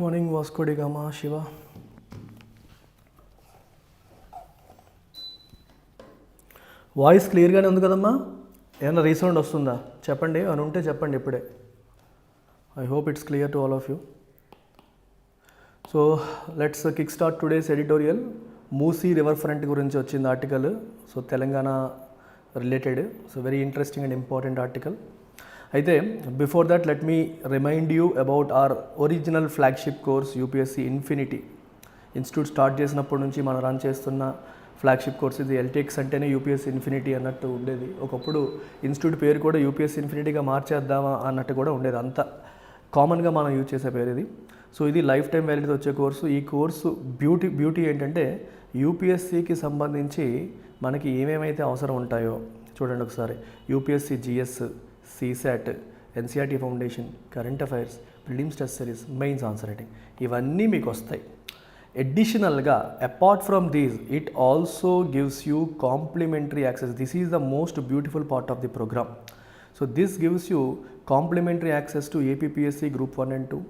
Morning Vasco da Gama Shiva. Voice క్లియర్గానే ఉంది కదమ్మా? ఏమైనా రీసౌండ్ వస్తుందా చెప్పండి, అని ఉంటే చెప్పండి ఇప్పుడే. I hope it's clear to all of you. So let's kick start today's editorial. Musi river front గురించి వచ్చింది article. So Telangana related. So very interesting and important article. అయితే before that let me remind you about our original flagship course UPSC Infinity. Institute start చేసినప్పటి నుంచి మనం run చేస్తున్న flagship course ఇది. ఎల్టెక్స్ అంటేనే UPSC infinity అన్నట్టు ఉండేది. ఒకప్పుడు ఇన్స్టిట్యూట్ పేరు కూడా యూపీఎస్సీ ఇన్ఫినిటీగా మార్చేద్దామా అన్నట్టు కూడా ఉండేది. అంత కామన్గా మనం యూజ్ చేసే పేరు ఇది. సో ఇది లైఫ్ టైం వ్యాలిడీతో వచ్చే కోర్సు. ఈ కోర్సు బ్యూటీ ఏంటంటే యూపీఎస్సీకి సంబంధించి మనకి ఏమేమైతే అవసరం ఉంటాయో చూడండి ఒకసారి. UPSC GS, CSAT, NCERT foundation, current affairs, prelims test series, mains answer writing ఇవన్నీ మీకు వస్తాయి. అడిషనల్గా apart from these it also gives you complimentary access. This is the most beautiful part of the programme. So this gives you complimentary access to APPSC group 1 and 2,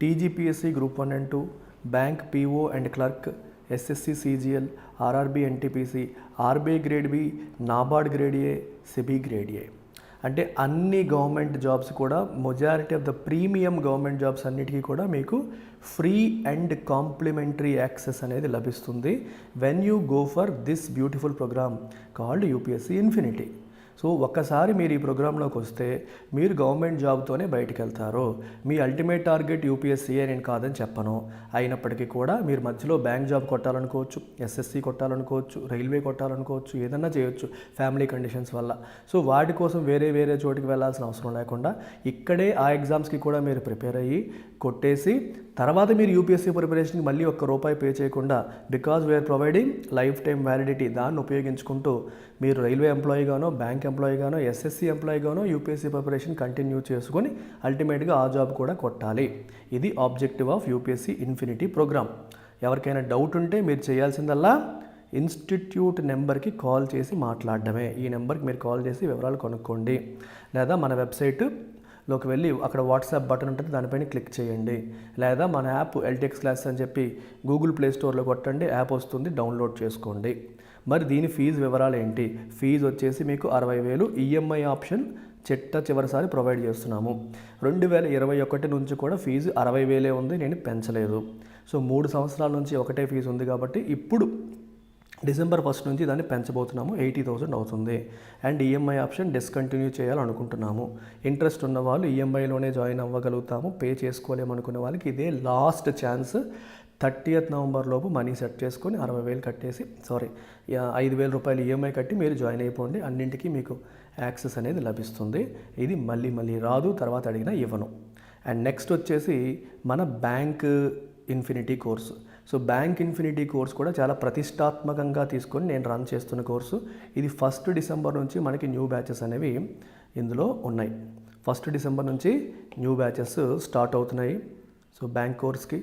TGPSC group 1 and 2, bank PO and clerk, SSC CGL, RRB NTPC, RBI grade B, NABARD grade A, SEBI grade A. అంటే అన్ని government jobs కూడా majority of the premium government jobs అన్నిటికీ కూడా మీకు free and complimentary access అనేది లభిస్తుంది when you go for this beautiful programme called UPSC infinity. So ఒక్కసారి మీరు ఈ ప్రోగ్రాంలోకి వస్తే మీరు గవర్నమెంట్ జాబ్తోనే బయటికి వెళ్తారు. మీ అల్టిమేట్ టార్గెట్ యూపీఎస్సీయే నేను కాదని చెప్పను. అయినప్పటికీ కూడా మీరు మధ్యలో బ్యాంక్ జాబ్ కొట్టాలనుకోవచ్చు, ఎస్ఎస్సి కొట్టాలనుకోవచ్చు, రైల్వే కొట్టాలనుకోవచ్చు, ఏదన్నా చేయొచ్చు ఫ్యామిలీ కండిషన్స్ వల్ల. సో వాటి కోసం వేరే చోటికి వెళ్ళాల్సిన అవసరం లేకుండా ఇక్కడే ఆ ఎగ్జామ్స్కి కూడా మీరు ప్రిపేర్ అయ్యి కొట్టేసి తర్వాత మీరు యూపీఎస్సీ ప్రిపరేషన్కి మళ్ళీ ₹1 పే చేయకుండా, because we're providing lifetime validity, దాన్ని ఉపయోగించుకుంటూ మీరు రైల్వే ఎంప్లాయీగానో, బ్యాంక్ ఎంప్లాయీగానో, ఎస్ఎస్సి ఎంప్లాయీగానో యూపీఎస్సీ ప్రిపరేషన్ కంటిన్యూ చేసుకొని అల్టిమేట్గా ఆ జాబ్ కూడా కొట్టాలి. ఇది objective of UPSC Infinity programme. ఎవరికైనా డౌట్ ఉంటే మీరు చేయాల్సిందల్లా ఇన్స్టిట్యూట్ నెంబర్కి కాల్ చేసి మాట్లాడడమే. ఈ నెంబర్కి మీరు కాల్ చేసి వివరాలు కనుక్కోండి. లేదా మన వెబ్సైట్లోకి వెళ్ళి అక్కడ వాట్సాప్ బటన్ ఉంటుంది, దానిపైన క్లిక్ చేయండి. లేదా మన యాప్ ఎల్టెక్స్ క్లాస్ అని చెప్పి గూగుల్ ప్లే స్టోర్లో కొట్టండి, యాప్ వస్తుంది, డౌన్లోడ్ చేసుకోండి. మరి దీని ఫీజు వివరాలు ఏంటి? ఫీజు వచ్చేసి మీకు 60,000 ఈఎంఐ ఆప్షన్ చివరిసారి ప్రొవైడ్ చేస్తున్నాము. 2021 నుంచి కూడా ఫీజు 60,000 ఉంది, నేను పెంచలేదు. సో 3 సంవత్సరాల నుంచి ఒకటే ఫీజు ఉంది కాబట్టి ఇప్పుడు December 1 నుంచి దాన్ని పెంచబోతున్నాము. 80,000 అవుతుంది. అండ్ ఈఎంఐ ఆప్షన్ డిస్కంటిన్యూ చేయాలనుకుంటున్నాము. ఇంట్రెస్ట్ ఉన్న వాళ్ళు ఈఎంఐలోనే జాయిన్ అవ్వగలుగుతాము. పే చేసుకోలేమనుకునే వాళ్ళకి ఇదే లాస్ట్ ఛాన్స్. 30th November లోపు మనీ సెట్ చేసుకొని 60,000 కట్టేసి 5,000 ఈఎంఐ కట్టి మీరు జాయిన్ అయిపోండి. అన్నింటికీ మీకు యాక్సెస్ అనేది లభిస్తుంది. ఇది మళ్ళీ రాదు, తర్వాత అడిగినా ఇవ్వను. అండ్ నెక్స్ట్ వచ్చేసి మన bank infinity course. So bank infinity course కూడా చాలా ప్రతిష్టాత్మకంగా తీసుకొని నేను రన్ చేస్తున్న కోర్సు. ఇది 1st December నుంచి మనకి న్యూ బ్యాచెస్ అనేవి ఇందులో ఉన్నాయి. 1st December నుంచి న్యూ బ్యాచెస్ స్టార్ట్ అవుతున్నాయి. సో బ్యాంక్ కోర్స్కి.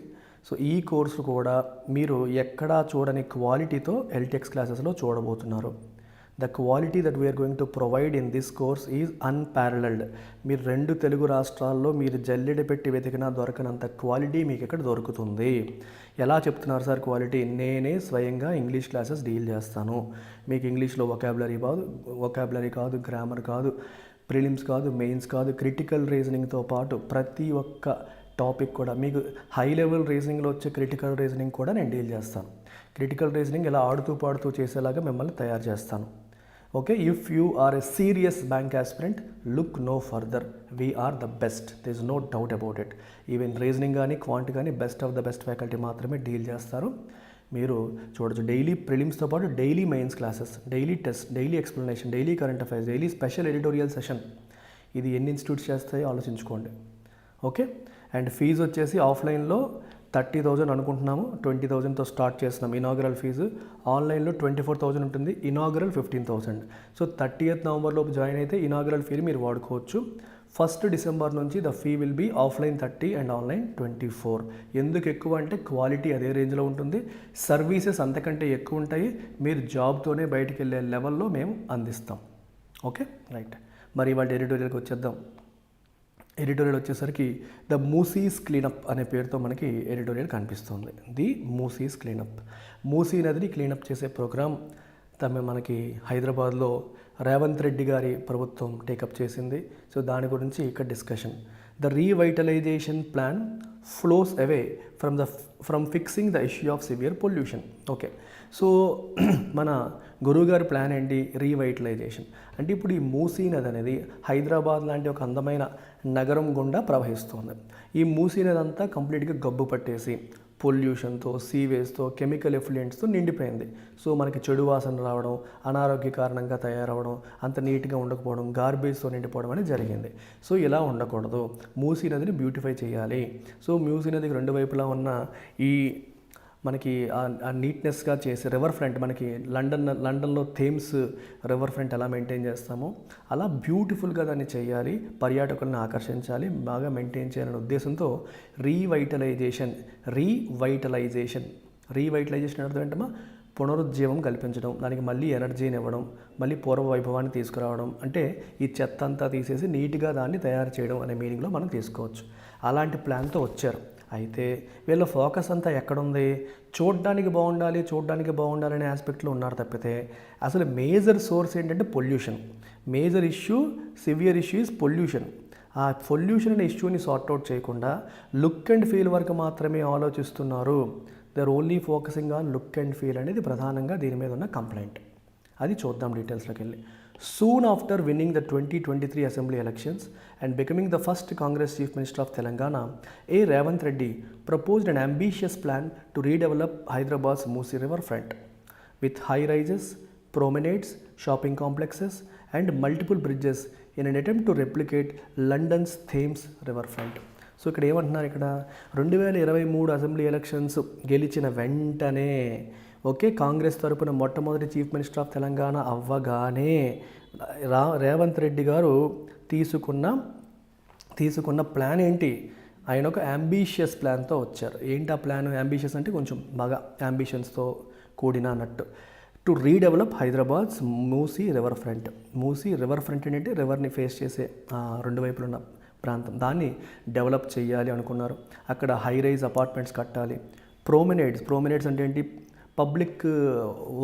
సో ఈ కోర్సు కూడా మీరు ఎక్కడా చూడని క్వాలిటీతో ఎల్టెక్స్ క్లాసెస్లో చూడబోతున్నారు. The quality that we're going to provide in this course is unparalleled. మీరు 2 తెలుగు రాష్ట్రాల్లో మీరు జల్లెడ పెట్టి వెతికినా దొరకనంత క్వాలిటీ మీకు ఇక్కడ దొరుకుతుంది. ఎలా చెప్తున్నారు సార్ క్వాలిటీ? నేనే స్వయంగా ఇంగ్లీష్ క్లాసెస్ డీల్ చేస్తాను. మీకు ఇంగ్లీష్లో వొకాబులరీ కాదు, గ్రామర్ కాదు, ప్రిలిమ్స్ కాదు, మెయిన్స్ కాదు, క్రిటికల్ రీజనింగ్తో పాటు ప్రతి ఒక్క టాపిక్ కూడా మీకు హై లెవెల్ రీజనింగ్లో వచ్చే క్రిటికల్ రీజనింగ్ కూడా నేను డీల్ చేస్తాను. క్రిటికల్ రీజనింగ్ ఇలా ఆడుతూ పాడుతూ చేసేలాగా మిమ్మల్ని తయారు చేస్తాను. Okay, if you are a serious bank aspirant, look no further. We are the best, there is no doubt about it. Even reasoning కానీ క్వాంట్ కానీ best of the best faculty మాత్రమే డీల్ చేస్తారు. మీరు చూడొచ్చు డైలీ ప్రిలిమ్స్తో పాటు daily mains classes, daily test, daily explanation, daily current affairs, daily special editorial session. ఇది ఎన్ని ఇన్స్టిట్యూట్స్ చేస్తాయో ఆలోచించుకోండి. ఓకే, అండ్ ఫీజు వచ్చేసి ఆఫ్లైన్లో 30,000 అనుకుంటున్నాము. 20,000తో స్టార్ట్ చేస్తున్నాం ఇనాగరల్ ఫీజు. ఆన్లైన్లో 24,000 ఉంటుంది, ఇనాగరల్ 15,000. సో 30th November లోపు జాయిన్ అయితే ఇనాగరల్ ఫీ మీరు వాడుకోవచ్చు. 1st December నుంచి the fee will be offline 30 and online 24. ఎందుకు ఎక్కువ అంటే క్వాలిటీ అదే రేంజ్లో ఉంటుంది, సర్వీసెస్ అంతకంటే ఎక్కువ ఉంటాయి. మీరు జాబ్తోనే బయటికి వెళ్ళే లెవెల్లో మేము అందిస్తాం. Okay right. మరి ఇవాళ ఎడిటోరియల్కి వచ్చేద్దాం. ఎడిటోరియల్ వచ్చేసరికి ద మూసీస్ క్లీనప్ అనే పేరుతో మనకి ఎడిటోరియల్ కనిపిస్తుంది. The మూసీస్ cleanup. మూసీ నదిని క్లీనప్ చేసే ప్రోగ్రాం మనకి హైదరాబాద్లో రేవంత్ రెడ్డి గారి ప్రభుత్వం టేకప్ చేసింది. సో దాని గురించి ఇక్కడ discussion. The revitalisation plan flows away from fixing the issue of severe pollution. Okay, so మన గురువుగారి ప్లాన్ ఏంటి? రీవైటలైజేషన్. అంటే ఇప్పుడు ఈ మూసీ నది అనేది హైదరాబాద్ లాంటి ఒక అందమైన నగరం గుండా ప్రవహిస్తుంది. ఈ మూసీ నది అంతా కంప్లీట్గా గబ్బు పట్టేసి పొల్యూషన్తో, సీవేజ్తో, కెమికల్ ఎఫ్లుయెంట్స్తో నిండిపోయింది. సో మనకి చెడు వాసన రావడం, అనారోగ్య కారణంగా తయారవడం, అంత నీట్గా ఉండకపోవడం, గార్బేజ్తో నిండిపోవడం అనేది జరిగింది. సో ఇలా ఉండకూడదు, మూసీ నదిని బ్యూటిఫై చేయాలి. సో మూసీ నదికి రెండు వైపులా ఉన్న ఈ మనకి ఆ నీట్నెస్గా చేసి రివర్ ఫ్రంట్, మనకి లండన్లో థేమ్స్ రివర్ ఫ్రంట్ ఎలా మెయింటైన్ చేస్తామో అలా బ్యూటిఫుల్గా దాన్ని చేయాలి, పర్యాటకులను ఆకర్షించాలి, బాగా మెయింటైన్ చేయాలనే ఉద్దేశంతో రీవైటలైజేషన్ అర్థం ఏంటమ్మా? పునరుజ్జీవం కల్పించడం, దానికి మళ్ళీ ఎనర్జీని ఇవ్వడం, మళ్ళీ పూర్వ వైభవాన్ని తీసుకురావడం, అంటే ఈ చెత్త అంతా తీసేసి నీట్గా దాన్ని తయారు చేయడం అనే మీనింగ్లో మనం తీసుకోవచ్చు. అలాంటి ప్లాన్తో వచ్చారు. అయితే వీళ్ళ ఫోకస్ అంతా ఎక్కడుంది? చూడడానికి బాగుండాలి అనే ఆస్పెక్ట్లో ఉన్నారు తప్పితే అసలు మేజర్ సోర్స్ ఏంటంటే pollution. Major issue, severe issue is pollution. ఆ పొల్యూషన్ అనే ఇష్యూని సార్ట్అవుట్ చేయకుండా లుక్ అండ్ ఫీల్ వరకు మాత్రమే ఆలోచిస్తున్నారు. They are only focusing on look and feel అనేది ప్రధానంగా దీని మీద ఉన్న కంప్లైంట్. అది చూద్దాం డీటెయిల్స్లోకి వెళ్ళి. Soon after winning the 2023 Assembly elections and becoming the first Congress Chief Minister of Telangana, A. Ravant Reddy proposed an ambitious plan to redevelop Hyderabad's Musi riverfront with high-rises, promenades, shopping complexes and multiple bridges in an attempt to replicate London's Thames riverfront. So ఇక్కడ ఏమంటున్నారు? ఇక్కడ 2023 assembly elections గెలిచిన వెంటనే కాంగ్రెస్ తరపున మొట్టమొదటి chief minister of Telangana అవ్వగానే రేవంత్ రెడ్డి గారు తీసుకున్న ప్లాన్ ఏంటి? ఆయన ఒక అంబిషియస్ ప్లాన్తో వచ్చారు. ఏంటి ఆ ప్లాన్? అంబిషియస్ అంటే కొంచెం బాగా అంబిషన్స్తో కూడిన అన్నట్టు. To redevelop Hyderabad's Musi river front. Musi river front ఏంటంటే రివర్ని ఫేస్ చేసే రెండు వైపులు ఉన్న ప్రాంతం, దాన్ని డెవలప్ చేయాలి అనుకున్నారు. అక్కడ హై రైజ్ అపార్ట్మెంట్స్ కట్టాలి. ప్రోమినేడ్స్ అంటే ఏంటి? పబ్లిక్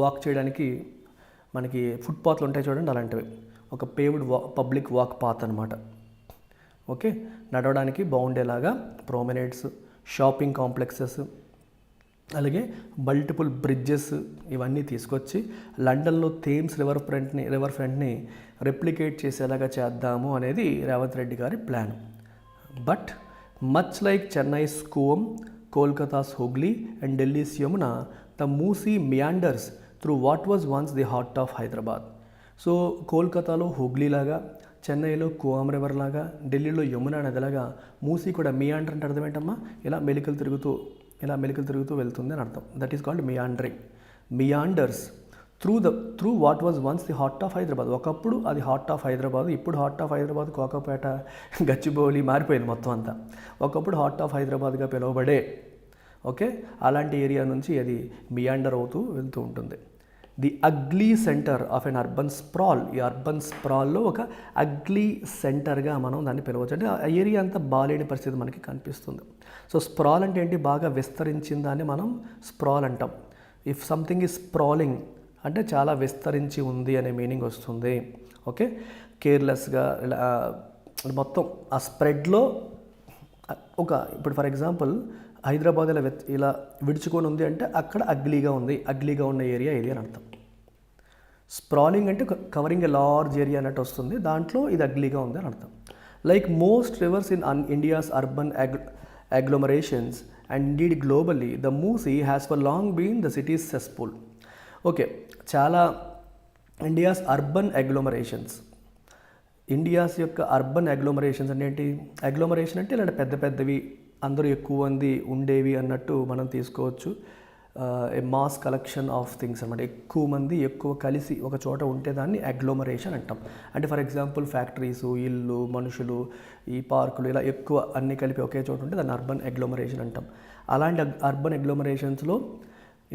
వాక్ చేయడానికి మనకి ఫుట్పాత్లు ఉంటాయి చూడండి, అలాంటివి. ఒక పేవ్డ్ పబ్లిక్ వాక్ పాత్ అనమాట. ఓకే, నడవడానికి బాగుండేలాగా ప్రోమినేడ్స్, షాపింగ్ కాంప్లెక్సెస్, అలాగే మల్టిపుల్ బ్రిడ్జెస్ ఇవన్నీ తీసుకొచ్చి లండన్లో థేమ్స్ రివర్ ఫ్రంట్ని రెప్లికేట్ చేసేలాగా చేద్దాము అనేది రేవంత్ రెడ్డి గారి plan. But much like Chennai's Cooum, Kolkata's Hooghly and Delhi's Yamuna, the Musi meanders through what was once the heart of Hyderabad. So కోల్కతాలో హుగ్లీ లాగా, చెన్నైలో కువామ్ రివర్ లాగా, ఢిల్లీలో యమునా నదిలాగా మూసీ కూడా మియాండర్ అంటే అర్థం ఏంటమ్మా? ఇలా మెలికలు తిరుగుతూ వెళ్తుంది అని అర్థం. That is called meandering. Meanders through what was once the heart of Hyderabad. ఒకప్పుడు అది హార్ట్ ఆఫ్ హైదరాబాద్, ఇప్పుడు హార్ట్ ఆఫ్ హైదరాబాద్ కోకాపేట, గచ్చిబౌలి మారిపోయింది మొత్తం అంతా. ఒకప్పుడు హార్ట్ ఆఫ్ హైదరాబాద్గా పిలువబడే అలాంటి ఏరియా నుంచి అది మియాండర్ అవుతూ వెళ్తూ ఉంటుంది. The ugly centre of an urban sprawl. ఈ అర్బన్ స్ప్రాల్లో ఒక అగ్లీ సెంటర్గా మనం దాన్ని పిలవచ్చు. అంటే ఆ ఏరియా అంతా బాలేని పరిస్థితి మనకి కనిపిస్తుంది. సో స్ప్రాల్ అంటే ఏంటి? బాగా విస్తరించిన దాన్ని మనం స్ప్రాల్ అంటాం. ఇఫ్ సంథింగ్ ఈజ్ స్ప్రాలింగ్ అంటే చాలా విస్తరించి ఉంది అనే మీనింగ్ వస్తుంది. కేర్లెస్గా మొత్తం ఆ స్ప్రెడ్లో ఇప్పుడు ఫర్ ఎగ్జాంపుల్ హైదరాబాద్ ఇలా విడుచుకొని ఉంది అంటే అక్కడ అగ్లీగా ఉన్న ఏరియా ఇది అని అర్థం. స్ప్రాలింగ్ అంటే కవరింగ్ ఎ లార్జ్ ఏరియా అన్నట్టు వస్తుంది, దాంట్లో ఇది అగ్లీగా ఉంది అని అర్థం. Like most rivers in India's urban agglomerations and indeed globally, the Musi has for long been the city's cesspool. చాలా ఇండియాస్ అర్బన్ అగ్లోమరేషన్స్, ఇండియాస్ యొక్క అర్బన్ అగ్లోమరేషన్స్ అంటే ఏంటి? అగ్లోమరేషన్ అంటే ఇలాంటి పెద్దవి అందరూ ఎక్కువ మంది ఉండేవి అన్నట్టు మనం తీసుకోవచ్చు. ఏ మాస్ కలెక్షన్ ఆఫ్ థింగ్స్ అనమాట. ఎక్కువ మంది ఎక్కువ కలిసి ఒక చోట ఉంటే దాన్ని అగ్లోమరేషన్ అంటాం. అంటే ఫర్ ఎగ్జాంపుల్ ఫ్యాక్టరీసు, ఇల్లు, మనుషులు, ఈ పార్కులు ఇలా ఎక్కువ అన్నీ కలిపి ఒకే చోట ఉంటే దాన్ని అర్బన్ అగ్లోమరేషన్ అంటాం. అలాంటి అర్బన్ అగ్లోమరేషన్స్లో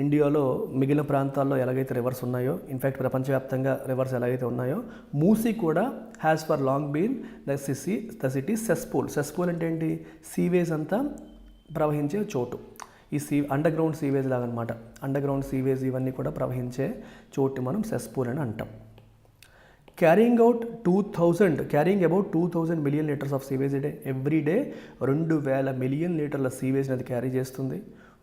ఇండియాలో మిగిలిన ప్రాంతాల్లో ఎలాగైతే రివర్స్ ఉన్నాయో, ఇన్ఫ్యాక్ట్ ప్రపంచవ్యాప్తంగా రివర్స్ ఎలాగైతే ఉన్నాయో, మూసీ కూడా has for long been the city cesspool. Cesspool అంటే ఏంటి? సీవేజ్ అంతా ప్రవహించే చోటు. ఈ అండర్ గ్రౌండ్ సీవేజ్ లాగా అనమాట. అండర్ గ్రౌండ్ సీవేజ్ ఇవన్నీ కూడా ప్రవహించే చోటు మనం సెస్పూల్ అని అంటాం. Carrying about 2000 million litres of sewage day. Every day 2000 million లీటర్ల సీవేజ్ని అది క్యారీ చేస్తుంది.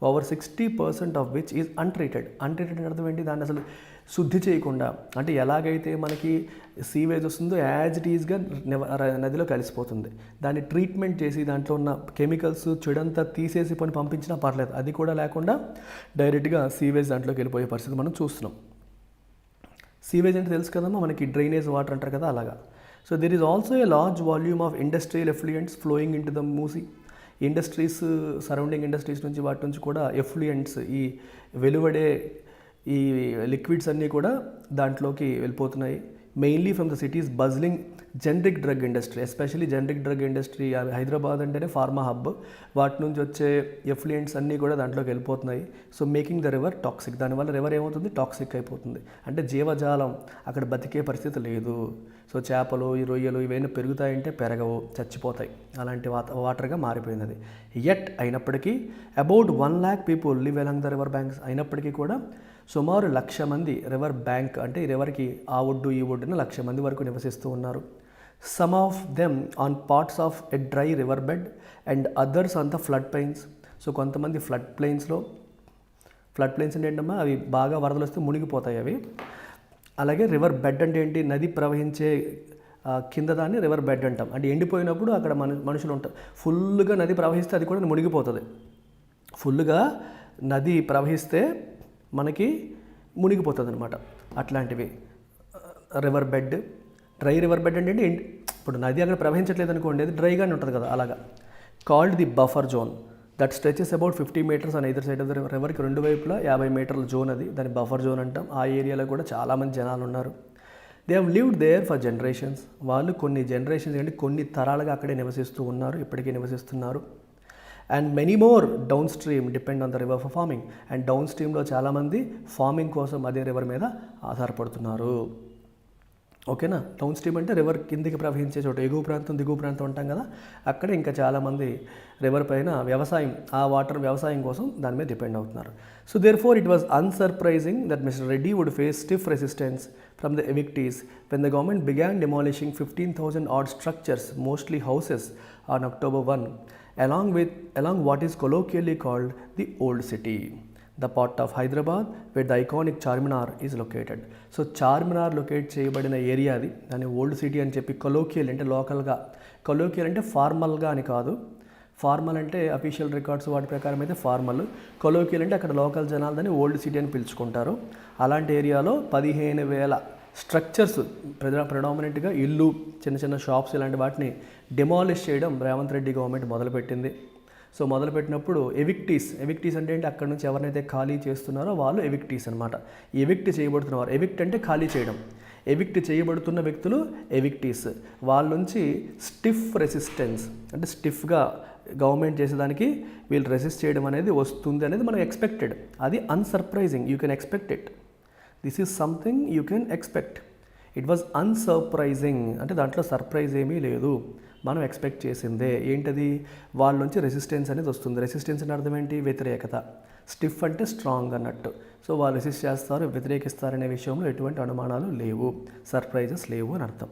Over 60% of which is untreated. Untreated అంటే అర్థం ఏంటి? దాన్ని అసలు శుద్ధి చేయకుండా, అంటే ఎలాగైతే మనకి సీవేజ్ వస్తుందో యాజ్ ఇట్ ఈజ్గా నదిలో కలిసిపోతుంది. దాన్ని ట్రీట్మెంట్ చేసి దాంట్లో ఉన్న కెమికల్స్ చెడంతా తీసేసి పంపించినా పర్లేదు, అది కూడా లేకుండా డైరెక్ట్గా సీవేజ్ దాంట్లోకి వెళ్ళిపోయే పరిస్థితి మనం చూస్తున్నాం. సీవేజ్ అంటే తెలుసు కదమ్మా, మనకి డ్రైనేజ్ వాటర్ అంటారు కదా, అలాగా. So there is also a large volume of industrial effluents flowing into the Musi. Industries, surrounding industries నుంచి వాటి నుంచి కూడా ఎఫ్లూయెంట్స్, ఈ వెలువడే ఈ లిక్విడ్స్ అన్నీ కూడా దాంట్లోకి వెళ్ళిపోతున్నాయి. Mainly from the city's bustling generic drug industry, especially generic drug industry. Hyderabad అంటేనే ఫార్మా హబ్. వాటి నుంచి వచ్చే ఎఫ్లూయెంట్స్ అన్నీ కూడా దాంట్లోకి వెళ్ళిపోతున్నాయి. So making the river toxic. దానివల్ల రివర్ ఏమవుతుంది? టాక్సిక్ అయిపోతుంది. అంటే జీవజాలం అక్కడ బతికే పరిస్థితి లేదు. సో చేపలు, ఈ రొయ్యలు ఇవన్నీ పెరుగుతాయంటే పెరగవు, చచ్చిపోతాయి. అలాంటి వాటర్గా మారిపోయింది అది. ఎట్ అయినప్పటికీ about 1 lakh people live along the river banks. అయినప్పటికీ కూడా సుమారు 1,00,000 మంది రివర్ బ్యాంక్ అంటే ఈ రివర్కి ఆ ఒడ్డు ఈ ఒడ్డున 1,00,000 మంది వరకు నివసిస్తూ ఉన్నారు. Some of them on parts of a dry river bed and others on the flood plains. So కొంతమంది ఫ్లడ్ ప్లెయిన్స్ అంటే ఏంటమ్మా, అవి బాగా వరదలు వస్తే మునిగిపోతాయి అవి. అలాగే రివర్ బెడ్ అంటే ఏంటి? నది ప్రవహించే కింద దాన్ని రివర్ బెడ్ అంటాం. అంటే ఎండిపోయినప్పుడు అక్కడ మనుషులు ఉంటారు. ఫుల్గా నది ప్రవహిస్తే అది కూడా మునిగిపోతుంది. ఫుల్గా నది ప్రవహిస్తే మనకి మునిగిపోతుంది అనమాట. అట్లాంటివి river bed. Dry river bed అంటే ఇప్పుడు నది అక్కడ ప్రవహించట్లేదు అనుకోండి, అది డ్రైగానే ఉంటుంది కదా, అలాగా. Called the buffer zone that stretches about 50 meters on either side of the river. రివర్కి 2 వైపులా 50 మీటర్ల జోన్ అది, దాన్ని బఫర్ జోన్ అంటాం. ఆ ఏరియాలో కూడా చాలామంది జనాలు ఉన్నారు. They have lived there for generations. వాళ్ళు కొన్ని జనరేషన్స్ అంటే కొన్ని తరాలుగా అక్కడే నివసిస్తూ ఉన్నారు, ఇప్పటికీ నివసిస్తున్నారు. And many more downstream depend on the river for farming. And down స్ట్రీమ్లో చాలామంది ఫార్మింగ్ కోసం అదే రివర్ మీద ఆధారపడుతున్నారు. ఓకేనా? డౌన్ స్ట్రీమ్ అంటే రివర్ కిందికి ప్రవహించే చోట, ఎగువ ప్రాంతం దిగువ ప్రాంతం అంటాం కదా, అక్కడ ఇంకా చాలామంది రివర్ పైన ఆ వాటర్ వ్యవసాయం కోసం దాని మీద డిపెండ్ అవుతున్నారు. So therefore it was unsurprising that mister Reddy would face stiff resistance from the evictees when the government began demolishing 15,000 odd structures, mostly houses, on October 1, along what is colloquially called the Old City, the part of Hyderabad where the iconic Charminar is located. So Charminar locate చేయబడిన area అది, దాన్ని old city అని చెప్పి colloquial అంటే లోకల్గా, colloquial అంటే ఫార్మల్గా అని కాదు. ఫార్మల్ అంటే అఫీషియల్ రికార్డ్స్ వాటి ప్రకారం అయితే ఫార్మల్, కొలోకియల్ అంటే అక్కడ లోకల్ జనాలు దాన్ని ఓల్డ్ సిటీ అని పిలుచుకుంటారు. అలాంటి ఏరియాలో 15,000 స్ట్రక్చర్స్, ప్రెడామినెంట్గా ఇల్లు, చిన్న చిన్న షాప్స్ ఇలాంటి వాటిని డెమాలిష్ చేయడం రేవంత్ రెడ్డి గవర్నమెంట్ మొదలుపెట్టింది. సో మొదలుపెట్టినప్పుడు ఎవిక్టీస్ అంటే ఏంటి? అక్కడ నుంచి ఎవరినైతే ఖాళీ చేస్తున్నారో వాళ్ళు ఎవిక్టీస్ అనమాట. ఎవిక్ట్ చేయబడుతున్నవారు, ఎవిక్ట్ అంటే ఖాళీ చేయడం, ఎవిక్ట్ చేయబడుతున్న వ్యక్తులు ఎవిక్టీస్. వాళ్ళ నుంచి స్టిఫ్ రెసిస్టెన్స్ అంటే స్టిఫ్గా గవర్నమెంట్ చేసేదానికి వీళ్ళు రెసిస్ట్ చేయడం అనేది వస్తుంది అనేది మనం ఎక్స్పెక్టెడ్. అది unsurprising, you can expect it. This is something you can expect. It was unsurprising అంటే దాంట్లో సర్ప్రైజ్ ఏమీ లేదు, మనం ఎక్స్పెక్ట్ చేసిందే. ఏంటది? వాళ్ళ నుంచి రెసిస్టెన్స్ అనేది వస్తుంది. రెసిస్టెన్స్ అంటే అర్థం ఏంటి? వ్యతిరేకత. స్టిఫ్ అంటే స్ట్రాంగ్ అన్నట్టు. సో వాళ్ళు రెసిస్ట్ చేస్తారు, వ్యతిరేకిస్తారనే విషయంలో ఎటువంటి అనుమానాలు లేవు, సర్ప్రైజెస్ లేవు అని అర్థం.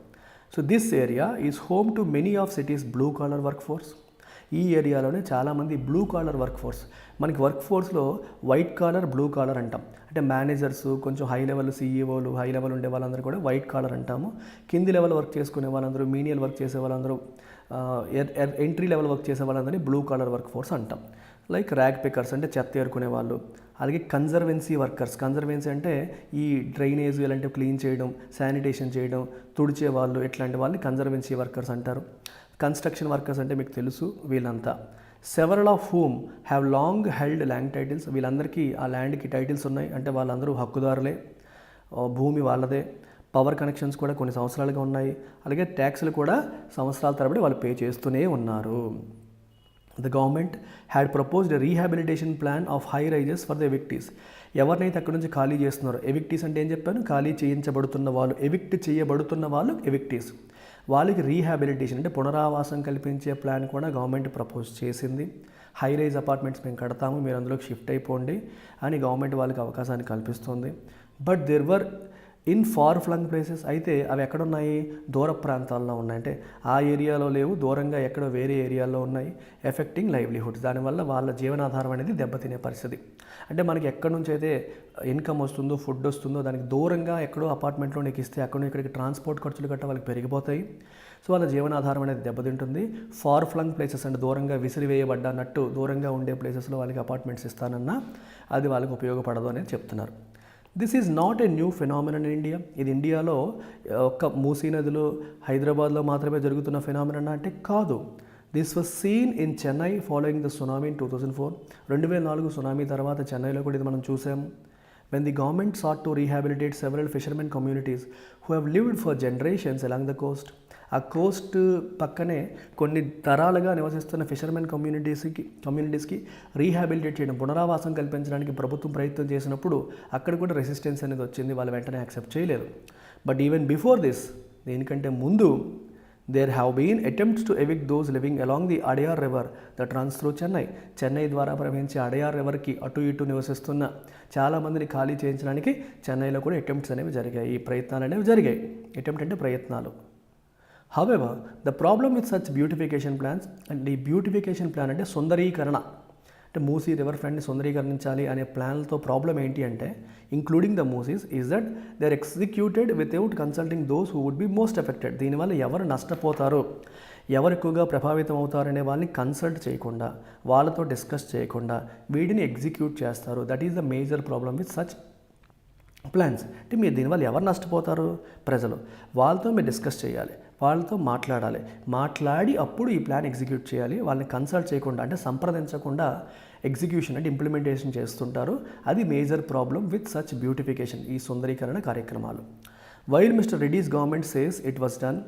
So this area is home to many of city's blue collar workforce. ఈ ఏరియాలోనే చాలామంది బ్లూ కాలర్ వర్క్ ఫోర్స్. మనకి వర్క్ ఫోర్స్లో వైట్ కాలర్, బ్లూ కాలర్ అంటాం. అంటే మేనేజర్స్, కొంచెం హై లెవెల్ సీఈఓలు, హై లెవెల్ ఉండే వాళ్ళందరూ కూడా వైట్ కాలర్ అంటాము. కింది లెవెల్ వర్క్ చేసుకునే వాళ్ళందరూ, మీనియల్ వర్క్ చేసే వాళ్ళందరూ, ఎంట్రీ లెవెల్ వర్క్ చేసే వాళ్ళందరినీ బ్లూ కాలర్ వర్క్ ఫోర్స్ అంటాం. లైక్ ర్యాగ్ పికర్స్ అంటే చెత్త ఏరుకునే వాళ్ళు. అలాగే కన్జర్వెన్సీ వర్కర్స్. కన్జర్వెన్సీ అంటే ఈ డ్రైనేజ్ ఇలాంటివి క్లీన్ చేయడం, శానిటేషన్ చేయడం, తుడిచే వాళ్ళు, ఇట్లాంటి వాళ్ళని కన్జర్వెన్సీ వర్కర్స్ అంటారు. కన్స్ట్రక్షన్ వర్కర్స్ అంటే మీకు తెలుసు వీళ్ళంతా. Several of whom have long held land titles. వీళ్ళందరికీ ఆ ల్యాండ్కి టైటిల్స్ ఉన్నాయి, అంటే వాళ్ళందరూ హక్కుదారులే, భూమి వాళ్ళదే. పవర్ కనెక్షన్స్ కూడా కొన్ని సంవత్సరాలుగా ఉన్నాయి. అలాగే ట్యాక్స్లు కూడా సంవత్సరాల తరబడి వాళ్ళు పే చేస్తూనే ఉన్నారు. The government had proposed a rehabilitation plan of high rises for the evictees. ఎవరినైతే అక్కడ నుంచి ఖాళీ చేస్తున్నారో, ఎవిక్టీస్ అంటే ఏం చెప్పాను, ఖాళీ చేయించబడుతున్న వాళ్ళు, ఎవిక్ట్ చేయబడుతున్న వాళ్ళు ఎవిక్టీస్. వాళ్ళకి రీహాబిలిటేషన్ అంటే పునరావాసం కల్పించే ప్లాన్ కూడా గవర్నమెంట్ ప్రపోజ్ చేసింది. హై రైజ్ అపార్ట్మెంట్స్ మేము కడతాము, మీరు అందులోకి షిఫ్ట్ అయిపోండి అని గవర్నమెంట్ వాళ్ళకి అవకాశాన్ని కల్పిస్తుంది. But there were in far flung places. అయితే అవి ఎక్కడున్నాయి, దూర ప్రాంతాల్లో ఉన్నాయి. అంటే ఆ ఏరియాలో లేవు, దూరంగా ఎక్కడో వేరే ఏరియాలో ఉన్నాయి. ఎఫెక్టింగ్ లైవ్లీహుడ్స్, దానివల్ల వాళ్ళ జీవనాధారం అనేది దెబ్బతినే పరిస్థితి. అంటే మనకి ఎక్కడి నుంచి అయితే ఇన్కమ్ వస్తుందో, ఫుడ్ వస్తుందో, దానికి దూరంగా ఎక్కడో అపార్ట్మెంట్లో నీకు ఇస్తే అక్కడ ఇక్కడికి ట్రాన్స్పోర్ట్ ఖర్చులు గట్రా వాళ్ళకి పెరిగిపోతాయి. సో వాళ్ళ జీవనాధారం అనేది దెబ్బతింటుంది. ఫార్ ఫ్లంగ్ ప్లేసెస్ అంటే దూరంగా విసిరివేయబడ్డన్నట్టు దూరంగా ఉండే ప్లేసెస్లో వాళ్ళకి అపార్ట్మెంట్స్ ఇస్తానన్నా అది వాళ్ళకి ఉపయోగపడదు అనేది చెప్తున్నారు. This is not a new phenomenon in India. ఇది ఇండియాలో ఒక్క మూసీ నదిలో, హైదరాబాద్లో మాత్రమే జరుగుతున్న ఫినామినన్ అంటే కాదు. This was seen in Chennai following the tsunami in 2004. 2004 tsunami తర్వాత చెన్నైలో కూడా ఇది మనం చూసాము. When the government sought to rehabilitate several fishermen communities who have lived for generations along the coast. ఆ కోస్ట్ పక్కనే కొన్ని తరాలుగా నివసిస్తున్న ఫిషర్మెన్ కమ్యూనిటీస్కి రీహాబిలిటేట్ చేయడం, పునరావాసం కల్పించడానికి ప్రభుత్వం ప్రయత్నం చేసినప్పుడు అక్కడ కూడా రెసిస్టెన్స్ అనేది వచ్చింది, వాళ్ళు వెంటనే యాక్సెప్ట్ చేయలేదు. బట్ ఈవెన్ బిఫోర్ దిస్, దీనికంటే ముందు, there have been attempts to evict those living along the Adyar river that runs through Chennai. Chennai ద్వారా ప్రవహించే అడయార్ రివర్కి అటు ఇటు నివసిస్తున్న చాలామందిని ఖాళీ చేయించడానికి చెన్నైలో కూడా అటెంప్ట్స్ అనేవి జరిగాయి, ఈ ప్రయత్నాలు అనేవి జరిగాయి. అటెంప్ట్ అంటే ప్రయత్నాలు. However, the problem with such beautification plans, and ఈ బ్యూటిఫికేషన్ ప్లాన్ అంటే సుందరీకరణ, అంటే మూసీ రివర్ ఫ్రంట్ని సుందరీకరించాలి అనే ప్లాన్లతో ప్రాబ్లం ఏంటి అంటే, including the Musi's, is that they are executed without consulting those who would be most affected. దీనివల్ల ఎవరు నష్టపోతారో, ఎవరు ఎక్కువగా ప్రభావితం అవుతారనే వాళ్ళని కన్సల్ట్ చేయకుండా, వాళ్ళతో డిస్కస్ చేయకుండా వీటిని ఎగ్జిక్యూట్ చేస్తారు. That is the major problem with such plans. అంటే మీరు దీనివల్ల ఎవరు నష్టపోతారు, ప్రజలు. వాళ్ళతో మీరు డిస్కస్ చేయాలి, వాళ్ళతో మాట్లాడి అప్పుడు ఈ ప్లాన్ ఎగ్జిక్యూట్ చేయాలి. వాళ్ళని కన్సల్ట్ చేయకుండా, అంటే సంప్రదించకుండా ఎగ్జిక్యూషన్ అంటే ఇంప్లిమెంటేషన్ చేస్తుంటారు. అది major problem with such beautification, ఈ సుందరీకరణ కార్యక్రమాలు. While mister Reddy's government says it was done.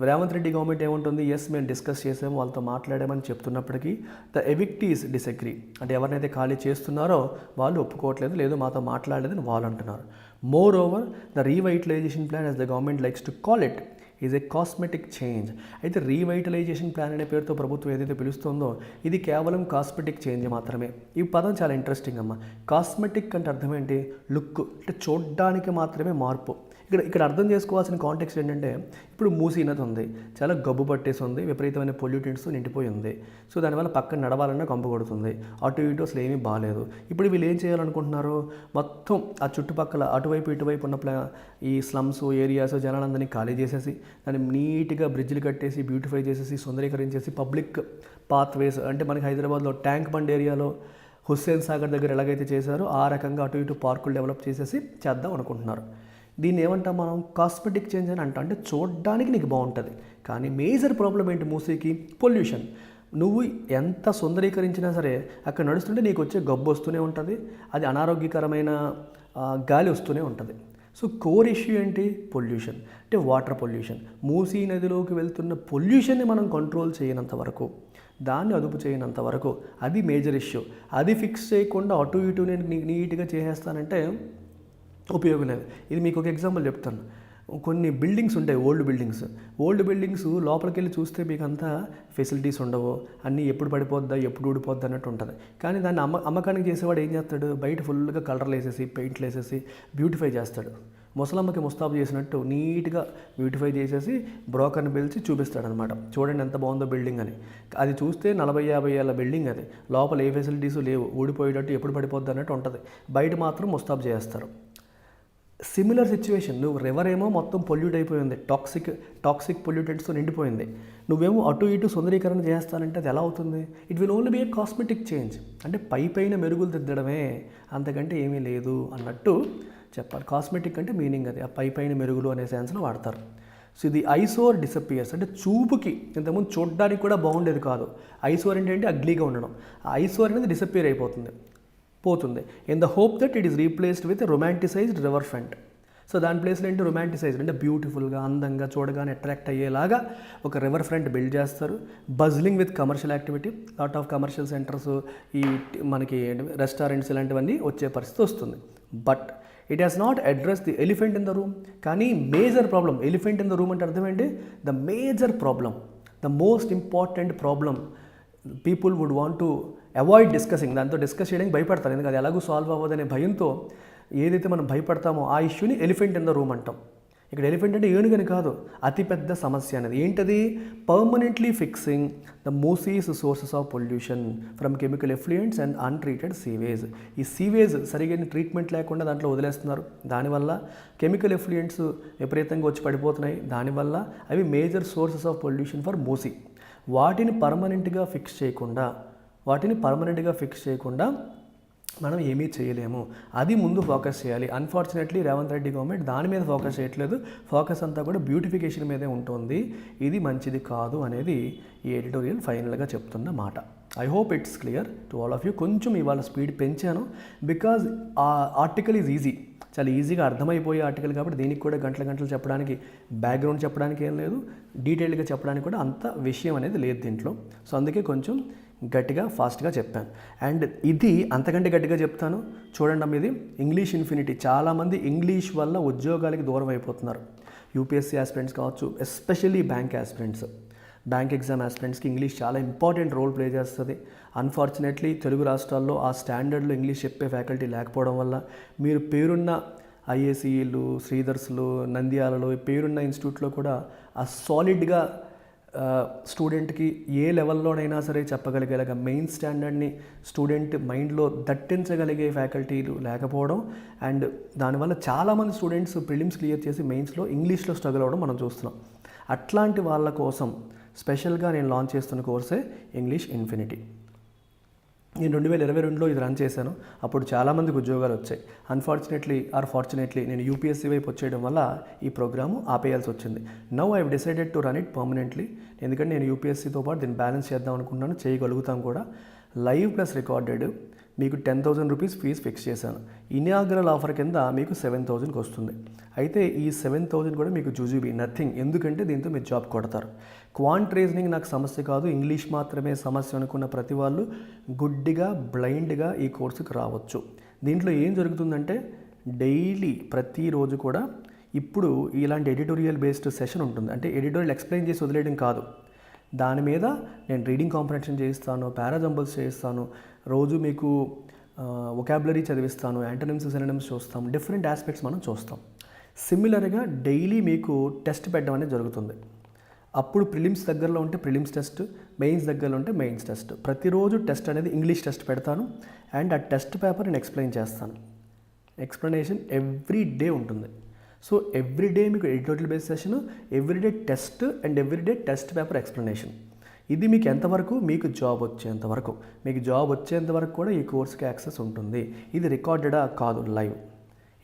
Revanth Reddy government ఏముంటుంది, ఎస్ మేము డిస్కస్ చేసాము, వాళ్ళతో మాట్లాడామని చెప్తున్నప్పటికీ ద ఎవిక్టీస్ డిసగ్రీ, అంటే ఎవరినైతే ఖాళీ చేస్తున్నారో వాళ్ళు ఒప్పుకోవట్లేదు, లేదు మాతో మాట్లాడలేదని వాళ్ళు అంటున్నారు. Moreover the revitalisation plan, as the government likes to call it, is a cosmetic change. అయితే రీవైటలైజేషన్ ప్లాన్ అనే పేరుతో ప్రభుత్వం ఏదైతే పిలుస్తుందో ఇది కేవలం కాస్మెటిక్ చేంజ్ మాత్రమే. ఈ పదం చాలా ఇంట్రెస్టింగ్ అమ్మ. కాస్మెటిక్ అంటే అర్థం ఏంటి, లుక్, అంటే చూడ్డానికి మాత్రమే మార్పు. ఇక్కడ అర్థం చేసుకోవాల్సిన కాంటెక్స్ట్ ఏంటంటే, ఇప్పుడు మూసీ నది ఉంది, చాలా గబ్బు పట్టేసి ఉంది, విపరీతమైన పొల్యూటెంట్స్తో నిండిపోయి ఉంది. సో దానివల్ల పక్కన నడవాలన్నా కంపు కొడుతుంది, అటు ఇటు అసలు ఏమీ బాగాలేదు. ఇప్పుడు వీళ్ళు ఏం చేయాలనుకుంటున్నారు, మొత్తం ఆ చుట్టుపక్కల అటువైపు ఇటువైపు ఉన్న ఈ స్లమ్స్ ఏరియాస్ జనాలందరినీ ఖాళీ చేసేసి దాన్ని నీట్గా బ్రిడ్జ్లు కట్టేసి బ్యూటిఫై చేసేసి సుందరీకరించేసి పబ్లిక్ పాత్వేస్, అంటే మనకి హైదరాబాద్లో ట్యాంక్ బండ్ ఏరియాలో హుస్సేన్ సాగర్ దగ్గర ఎలాగైతే చేశారో ఆ రకంగా అటు ఇటు పార్కులు డెవలప్ చేసేసి చేద్దాం అనుకుంటున్నారు. దీన్ని ఏమంటాం మనం, కాస్మెటిక్ చేంజ్ అని అంటాం. అంటే చూడడానికి నీకు బాగుంటుంది, కానీ మేజర్ ప్రాబ్లం ఏంటి మూసీకి, పొల్యూషన్. నువ్వు ఎంత సుందరీకరించినా సరే అక్కడ నడుస్తుంటే నీకు వచ్చే గబ్బు వస్తూనే ఉంటుంది, అది అనారోగ్యకరమైన గాలి వస్తూనే ఉంటుంది. సో కోర్ ఇష్యూ ఏంటి, పొల్యూషన్, అంటే వాటర్ పొల్యూషన్. మూసీ నదిలోకి వెళ్తున్న పొల్యూషన్ని మనం కంట్రోల్ చేయనంత వరకు, దాన్ని అదుపు చేయనంత వరకు అది మేజర్ ఇష్యూ. అది ఫిక్స్ చేయకుండా అటు ఇటు నేను నీట్గా చేసేస్తానంటే ఉపయోగం లేదు. ఇది మీకు ఒక ఎగ్జాంపుల్ చెప్తాను. కొన్ని బిల్డింగ్స్ ఉంటాయి, ఓల్డ్ బిల్డింగ్స్ లోపలికి వెళ్ళి చూస్తే మీకు అంతా ఫెసిలిటీస్ ఉండవు, అన్నీ ఎప్పుడు పడిపోద్దా ఎప్పుడు ఊడిపోద్దా అన్నట్టు ఉంటుంది. కానీ దాన్ని అమ్మకానికి చేసేవాడు ఏం చేస్తాడు, బయట ఫుల్గా కలర్లు వేసేసి పెయింట్లు వేసేసి బ్యూటిఫై చేస్తాడు. ముసలమ్మకి ముస్తాబు చేసినట్టు నీట్గా బ్యూటిఫై చేసేసి బ్రోకర్ని పిలిచి చూపిస్తాడనమాట, చూడండి ఎంత బాగుందో బిల్డింగ్ అని. అది చూస్తే 40-50 ఏళ్ళ బిల్డింగ్, అది లోపల ఏ ఫెసిలిటీస్ లేవు, ఊడిపోయేటట్టు ఎప్పుడు పడిపోద్ది అన్నట్టు ఉంటుంది, బయట మాత్రం ముస్తాబు చేస్తారు. సిమిలర్ సిచ్యువేషన్, నువ్వు రివర్ ఏమో మొత్తం పొల్యూట్ అయిపోయింది, టాక్సిక్ పొల్యూటెంట్స్తో నిండిపోయింది, నువ్వేమో అటు ఇటు సుందరీకరణ చేస్తానంటే అది ఎలా అవుతుంది? It will only be a cosmetic change, అంటే పైన మెరుగులు దిద్దడమే, అంతకంటే ఏమీ లేదు అన్నట్టు చెప్పాలి. కాస్మెటిక్ అంటే మీనింగ్ అది, ఆ పైన మెరుగులు అనే సెన్స్లో వాడతారు. సో ఇది ఐసోర్ డిసపియర్స్, అంటే చూపుకి ఇంతకుముందు చూడడానికి కూడా బాగుండేది కాదు. ఐసోర్ అంటే అగ్లీగా ఉండడం, ఆ ఐసోర్ అనేది డిసపియర్ పోతుంది. In the hope that it is replaced with romanticised river front. So దాని ప్లేస్లో ఏంటి రొమాంటిసైజ్డ్ అంటే బ్యూటిఫుల్గా అందంగా చూడగానే అట్రాక్ట్ అయ్యేలాగా ఒక రివర్ ఫ్రంట్ బిల్డ్ చేస్తారు. Bustling with commercial activity, lot of commercial centres, ఈ మనకి రెస్టారెంట్స్ ఇలాంటివన్నీ వచ్చే పరిస్థితి వస్తుంది. But it has not address the elephant in the room. కానీ major problem, elephant in the room అంటే అర్థం ఏంటి? The major problem, the most important problem people would want to avoid discussing. దాంతో డిస్కస్ చేయడానికి భయపడతారు, ఎందుకంటే అది ఎలాగో సాల్వ్ అవ్వదనే భయంతో ఏదైతే మనం భయపడతామో ఆ ఇష్యూని ఎలిఫెంట్ ఇన్ ద రూమ్ అంటాం. ఇక్కడ ఎలిఫెంట్ అంటే ఏనుగని కాదు, అతిపెద్ద సమస్య అనేది ఏంటది? Permanently fixing the Musi's sources of pollution from chemical effluents and untreated sewage. ఈ సీవేజ్ సరిగ్గా ట్రీట్మెంట్ లేకుండా దాంట్లో వదిలేస్తున్నారు, దానివల్ల కెమికల్ ఎఫ్లూయెంట్స్ విపరీతంగా వచ్చి పడిపోతున్నాయి, దానివల్ల అవి major sources of pollution for Musi. వాటిని పర్మనెంట్గా ఫిక్స్ చేయకుండా మనం ఏమీ చేయలేము, అది ముందు ఫోకస్ చేయాలి. అన్ఫార్చునేట్లీ రేవంత్ రెడ్డి గవర్నమెంట్ దాని మీద ఫోకస్ చేయట్లేదు, ఫోకస్ అంతా కూడా బ్యూటిఫికేషన్ మీదే ఉంటుంది. ఇది మంచిది కాదు అనేది ఈ ఎడిటోరియల్ ఫైనల్గా చెప్తున్న మాట. I hope it's clear to all of you. కొంచెం ఇవాళ స్పీడ్ పెంచాను బికాజ్ ఆ ఆర్టికల్ ఈజ్ ఈజీ, చాలా ఈజీగా అర్థమైపోయే ఆర్టికల్ కాబట్టి దీనికి కూడా గంటలు చెప్పడానికి, బ్యాక్గ్రౌండ్ చెప్పడానికి ఏం లేదు, డీటెయిల్డ్గా చెప్పడానికి కూడా అంత విషయం అనేది లేదు దీంట్లో. సో అందుకే కొంచెం గట్టిగా ఫాస్ట్గా చెప్పాను. అండ్ ఇది అంతకంటే గట్టిగా చెప్తాను చూడండి అమ్మ. ఇది ఇంగ్లీష్ ఇన్ఫినిటీ. చాలామంది ఇంగ్లీష్ వల్ల ఉద్యోగాలకి దూరం అయిపోతున్నారు. యూపీఎస్సీ ఆస్పిరెంట్స్ కావచ్చు, especially bank aspirants, bank exam ఆస్పిరెంట్స్కి ఇంగ్లీష్ చాలా ఇంపార్టెంట్ రోల్ ప్లే చేస్తుంది. అన్ఫార్చునేట్లీ తెలుగు రాష్ట్రాల్లో ఆ స్టాండర్డ్లో ఇంగ్లీష్ చెప్పే ఫ్యాకల్టీ లేకపోవడం వల్ల మీరు పేరున్న ఐఏసీలు, శ్రీధర్స్లు, నంద్యాలలో పేరున్న ఇన్స్టిట్యూట్లో కూడా ఆ సాలిడ్గా స్టూడెంట్కి ఏ లెవెల్లోనైనా సరే చెప్పగలిగేలాగా మెయిన్ స్టాండర్డ్ని స్టూడెంట్ మైండ్లో దట్టించగలిగే ఫ్యాకల్టీలు లేకపోవడం, అండ్ దానివల్ల చాలామంది స్టూడెంట్స్ ప్రిలిమ్స్ క్లియర్ చేసి మెయిన్స్లో ఇంగ్లీష్లో స్ట్రగుల్ అవ్వడం మనం చూస్తున్నాం. అట్లాంటి వాళ్ళ కోసం స్పెషల్గా నేను లాంచ్ చేస్తున్న కోర్సే ఇంగ్లీష్ ఇన్ఫినిటీ. నేను 2022లో ఇది రన్ చేశాను. అప్పుడు చాలామందికి ఉద్యోగాలు వచ్చాయి. ఫార్చునేట్లీ నేను యూపీఎస్సీ వైపు వచ్చేయడం వల్ల ఈ ప్రోగ్రాము ఆపేయాల్సి వచ్చింది. Now I have decided to run it permanently. ఎందుకంటే నేను యూపీఎస్సీతో పాటు దీన్ని బ్యాలెన్స్ చేద్దాం అనుకున్నాను, చేయగలుగుతాం కూడా. లైవ్ ప్లస్ రికార్డెడ్ మీకు 10,000 రూపీస్ ఫీజు ఫిక్స్ చేశాను. ఇనాగ్రల్ ఆఫర్ కింద మీకు 7,000కి వస్తుంది. అయితే ఈ 7,000 కూడా మీకు జూజుబీ నథింగ్, ఎందుకంటే దీంతో మీరు జాబ్ కొడతారు. క్వాంట్ రీజనింగ్ నాకు సమస్య కాదు, ఇంగ్లీష్ మాత్రమే సమస్య అనుకున్న ప్రతి వాళ్ళు గుడ్డిగా బ్లైండ్గా ఈ కోర్సుకు రావచ్చు. దీంట్లో ఏం జరుగుతుందంటే డైలీ ప్రతిరోజు కూడా ఇప్పుడు ఇలాంటి ఎడిటోరియల్ బేస్డ్ సెషన్ ఉంటుంది. అంటే ఎడిటోరియల్ ఎక్స్ప్లెయిన్ చేసి వదిలేయడం కాదు, దాని మీద నేను రీడింగ్ కాంప్రహెన్షన్ చేయిస్తాను, పారాజంబల్స్ చేయిస్తాను, రోజు మీకు వొకాబులరీ చదివిస్తాను, యాంటోనిమ్స్ సినోనిమ్స్ చూస్తాం, డిఫరెంట్ ఆస్పెక్ట్స్ మనం చూస్తాం. సిమిలర్గా డైలీ మీకు టెస్ట్ పెట్టడం అనేది జరుగుతుంది. అప్పుడు ప్రిలిమ్స్ దగ్గరలో ఉంటే ప్రిలిమ్స్ టెస్ట్, మెయిన్స్ దగ్గరలో ఉంటే మెయిన్స్ టెస్ట్. ప్రతిరోజు టెస్ట్ అనేది ఇంగ్లీష్ టెస్ట్ పెడతాను, అండ్ ఆ టెస్ట్ పేపర్ నేను ఎక్స్ప్లెయిన్ చేస్తాను. ఎక్స్ప్లెనేషన్ ఎవ్రీ డే ఉంటుంది. సో ఎవ్రీ డే మీకు editorial base session, everyday test and everyday test paper explanation. ఇది మీకు ఎంతవరకు? మీకు జాబ్ వచ్చేంతవరకు. మీకు జాబ్ వచ్చేంతవరకు కూడా ఈ కోర్స్కి యాక్సెస్ ఉంటుంది. ఇది రికార్డెడా? కాదు, లైవ్.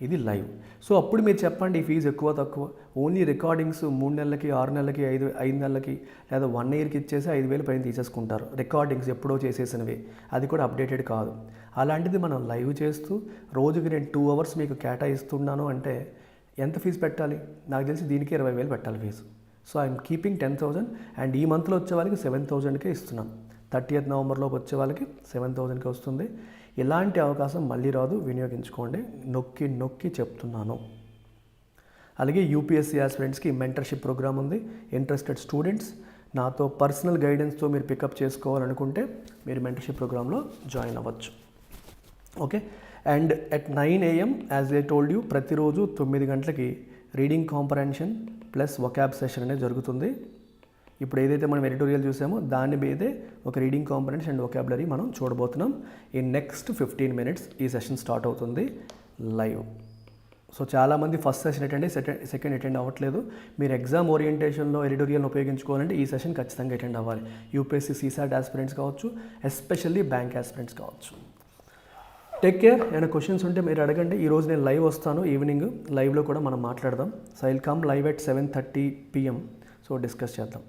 ఇది లైవ్. సో అప్పుడు మీరు చెప్పండి ఈ ఫీజు ఎక్కువ తక్కువ. ఓన్లీ రికార్డింగ్స్ 3 నెలలకి, 6 నెలలకి, 5 నెలలకి లేదా 1 ఇయర్కి ఇచ్చేసి 5,000 పైన తీసేసుకుంటారు. రికార్డింగ్స్ ఎప్పుడో చేసేసినవి, అది కూడా అప్డేటెడ్ కాదు. అలాంటిది మనం లైవ్ చేస్తూ రోజుకి నేను 2 అవర్స్ మీకు కేటాయిస్తున్నాను అంటే ఎంత ఫీజు పెట్టాలి? నాకు తెలిసి దీనికి 20,000 పెట్టాలి fees. So I'm keeping 10,000, and ఈ మంత్లో వచ్చే వాళ్ళకి 7,000కే ఇస్తున్నాం. 30th నవంబర్లోకి వచ్చే వాళ్ళకి 7,000కి వస్తుంది. ఇలాంటి అవకాశం మళ్ళీ రాదు, వినియోగించుకోండి. నొక్కి చెప్తున్నాను. అలాగే యూపీఎస్సీ ఆస్పిరెంట్స్కి మెంటర్షిప్ ప్రోగ్రామ్ ఉంది. ఇంట్రెస్టెడ్ స్టూడెంట్స్ నాతో పర్సనల్ గైడెన్స్తో మీరు పికప్ చేసుకోవాలనుకుంటే మీరు మెంటర్షిప్ ప్రోగ్రాంలో జాయిన్ అవ్వచ్చు. Okay. And at 9 AM as I told you, ప్రతిరోజు 9 గంటలకి reading comprehension plus vocab session అనేది జరుగుతుంది. ఇప్పుడు ఏదైతే మనం ఎడిటోరియల్ చూసామో దాని మీదే ఒక రీడింగ్ కాంప్రహెన్షన్ అండ్ వొకాబులరీ మనం చూడబోతున్నాం. ఈ నెక్స్ట్ 15 minutes ఈ సెషన్ స్టార్ట్ అవుతుంది లైవ్. సో చాలామంది ఫస్ట్ సెషన్ అటెండ్ అయ్యి సెకండ్ అటెండ్ అవ్వట్లేదు. మీరు ఎగ్జామ్ ఓరియంటేషన్లో ఎడిటోరియల్ని ఉపయోగించుకోవాలంటే ఈ సెషన్ ఖచ్చితంగా అటెండ్ అవ్వాలి. యూపీఎస్సీ సీసాట్ ఆస్పిరెంట్స్ కావచ్చు, ఎస్పెషల్లీ బ్యాంక్ ఆస్పిరెంట్స్ కావచ్చు. Take care. ఏమైనా క్వశ్చన్స్ ఉంటే మీరు అడగండి. ఈరోజు నేను లైవ్ వస్తాను, ఈవినింగ్ లైవ్లో కూడా మనం మాట్లాడదాం. So I will come live at 7:30 PM. So discuss చేద్దాం.